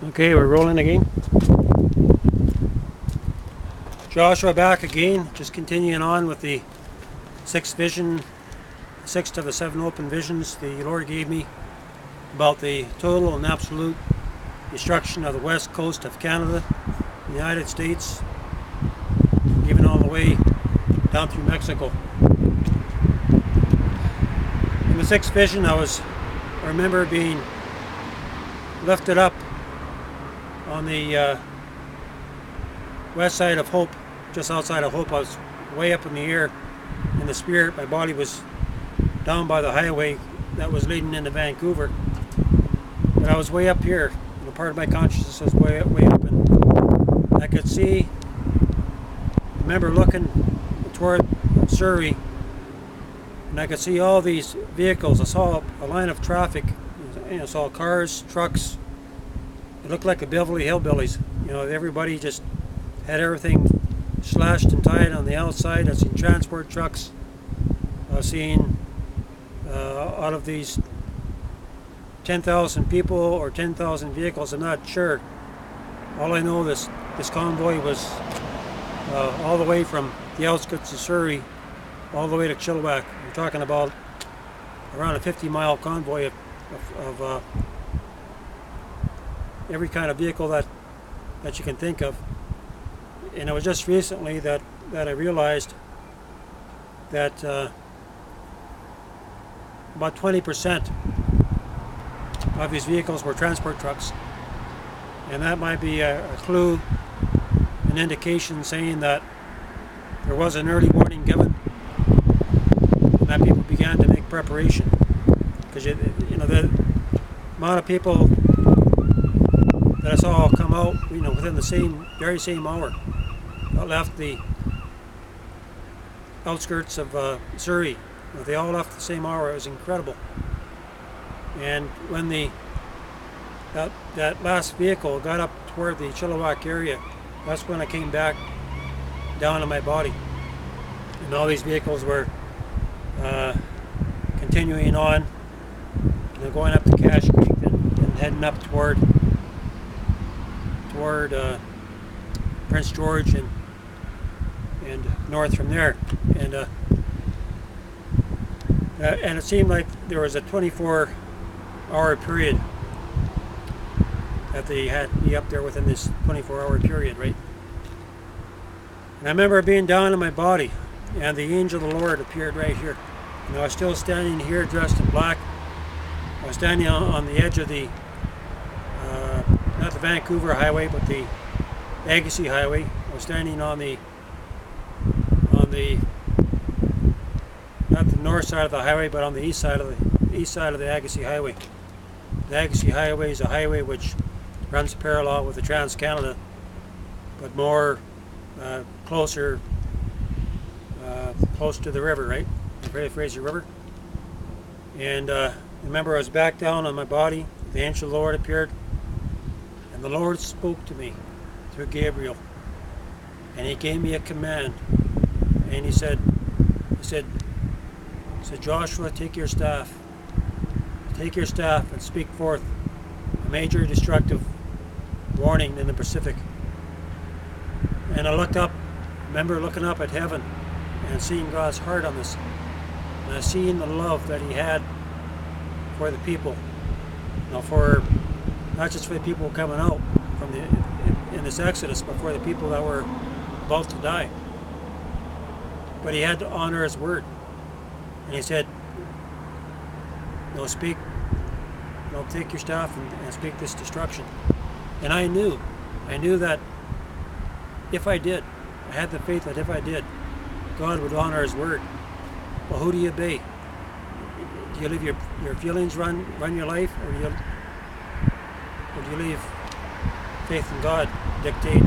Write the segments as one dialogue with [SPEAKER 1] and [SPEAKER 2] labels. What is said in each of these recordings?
[SPEAKER 1] Okay, we're rolling again. Joshua back again, just continuing on with the sixth vision, sixth of the seven open visions the Lord gave me about the total and absolute destruction of the west coast of Canada, the United States, even all the way down through Mexico. In the sixth vision, I remember being lifted up on the west side of Hope, just outside of Hope. I was way up in the air in the spirit. My body was down by the highway that was leading into Vancouver, but I was way up here. Part of my consciousness was way up, and I could see. I remember looking toward Surrey, and I could see all these vehicles. I saw a line of traffic. I saw cars, trucks. It looked like a Beverly Hillbillies. Everybody just had everything slashed and tied on the outside. I've seen transport trucks. I've seen out of these 10,000 people or 10,000 vehicles, I'm not sure. All I know, this convoy was all the way from the outskirts of Surrey all the way to Chilliwack. We're talking about around a 50-mile convoy of every kind of vehicle that you can think of. And it was just recently that I realized that about 20% of these vehicles were transport trucks. And that might be a clue, an indication saying that there was an early warning given and that people began to make preparation. Because the amount of people that I saw come out, within the very same hour, that left the outskirts of Surrey. They all left the same hour. It was incredible. And when that last vehicle got up toward the Chilliwack area, that's when I came back down on my body. And all these vehicles were continuing on, going up to Cache Creek and heading up toward Prince George and north from there. And it seemed like there was a 24-hour period that they had me up there within this 24-hour period, right? And I remember being down in my body, and the angel of the Lord appeared right here. I was still standing here dressed in black. I was standing on the edge of the, not the Vancouver highway, but the Agassiz highway. I was standing on the not the north side of the highway, but on the east side of the Agassiz highway. The Agassiz highway is a highway which runs parallel with the Trans-Canada, but more close to the river, right? The Fraser River. And remember, I was back down on my body. The angel of the Lord appeared, and the Lord spoke to me through Gabriel, and he gave me a command. And he said, Joshua, take your staff and speak forth a major destructive warning in the Pacific. And I looked up, remember looking up at heaven and seeing God's heart on this. And I seen the love that he had for the people. For not just for the people coming out in this Exodus, but for the people that were about to die. But he had to honor his word. And he said, take your staff and speak this destruction. And I knew that if I did, I had the faith that if I did, God would honor his word. Well, who do you obey? Do you leave your feelings run your life, or do you leave faith in God dictate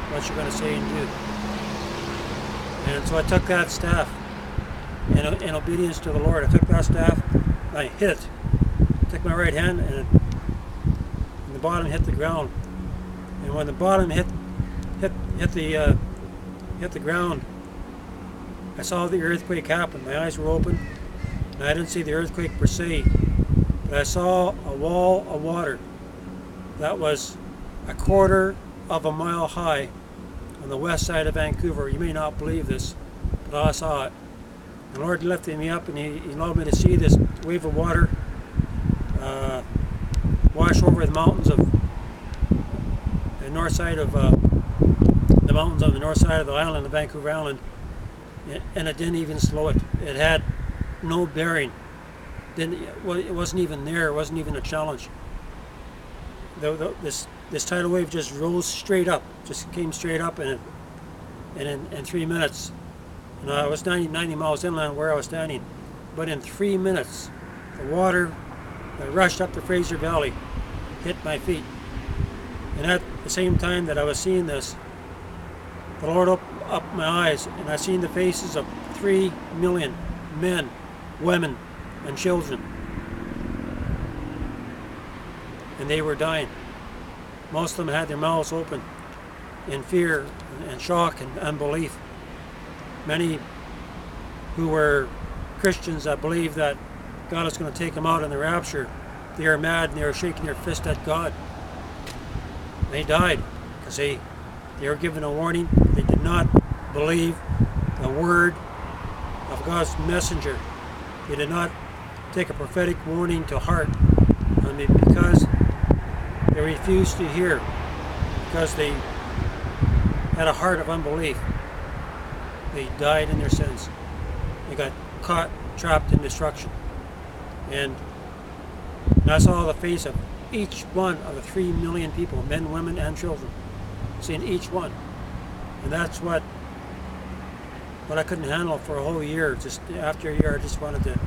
[SPEAKER 1] what you're going to say and do? And so I took that staff, in obedience to the Lord. I took that staff, and I hit it. I took my right hand, and the bottom hit the ground. And when the bottom hit the ground, I saw the earthquake happen. My eyes were open, and I didn't see the earthquake per se, but I saw a wall of water that was a quarter of a mile high on the west side of Vancouver. You may not believe this, but I saw it. The Lord lifted me up and He allowed me to see this wave of water wash over the mountains of the north side of the mountains on the north side of the island, the Vancouver Island, and it didn't even slow it. It had no bearing. It wasn't even there. It wasn't even a challenge. This tidal wave just rose straight up, just came straight up, and in 3 minutes, and I was 90 miles inland where I was standing, but in 3 minutes, the water that rushed up the Fraser Valley hit my feet. And at the same time that I was seeing this, the Lord opened up my eyes, and I seen the faces of 3 million men, women, and children. And they were dying. Most of them had their mouths open in fear and shock and unbelief. Many who were Christians that believed that God is going to take them out in the rapture, they are mad and they are shaking their fist at God. They died because they were given a warning. They did not believe the word of God's messenger. They did not take a prophetic warning to heart. I mean, because they refused to hear, because they had a heart of unbelief. They died in their sins. They got caught, trapped in destruction. And I saw the face of each one of the 3 million people, men, women, and children, seeing each one. And that's what I couldn't handle for a whole year. Just after a year, I just wanted to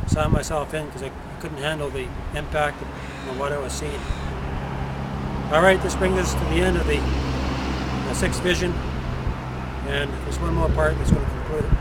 [SPEAKER 1] sign myself in because I couldn't handle the impact of what I was seeing. All right, this brings us to the end of the sixth vision, and there's one more part that's going to conclude it.